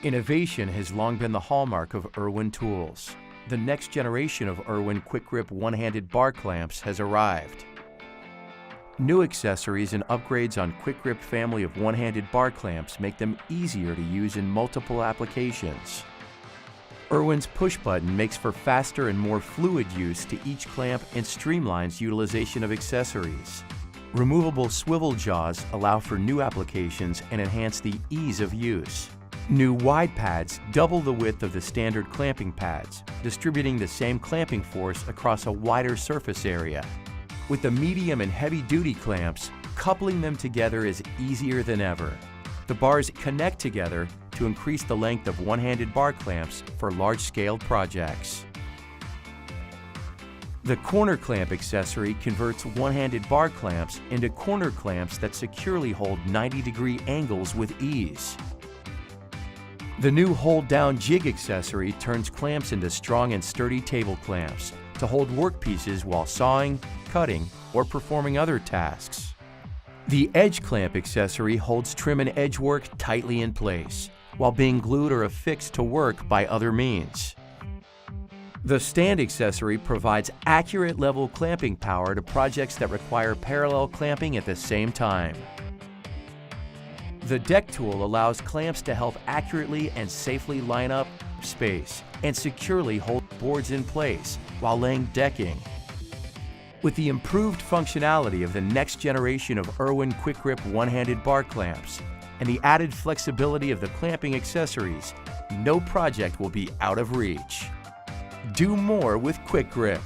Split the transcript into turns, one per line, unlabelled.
Innovation has long been the hallmark of Irwin tools. The next generation of Irwin Quick Grip one-handed bar clamps has arrived. New accessories and upgrades on Quick Grip family of one-handed bar clamps make them easier to use in multiple applications. Irwin's push button makes for faster and more fluid use to each clamp and streamlines utilization of accessories. Removable swivel jaws allow for new applications and enhance the ease of use. New wide pads double the width of the standard clamping pads, distributing the same clamping force across a wider surface area. With the medium and heavy-duty clamps, coupling them together is easier than ever. The bars connect together to increase the length of one-handed bar clamps for large-scale projects. The corner clamp accessory converts one-handed bar clamps into corner clamps that securely hold 90-degree angles with ease. The new hold-down jig accessory turns clamps into strong and sturdy table clamps to hold workpieces while sawing, cutting, or performing other tasks. The edge clamp accessory holds trim and edge work tightly in place, while being glued or affixed to work by other means. The stand accessory provides accurate level clamping power to projects that require parallel clamping at the same time. The deck tool allows clamps to help accurately and safely line up space and securely hold boards in place while laying decking. With the improved functionality of the next generation of Irwin Quick Grip one-handed bar clamps and the added flexibility of the clamping accessories, no project will be out of reach. Do more with Quick Grip.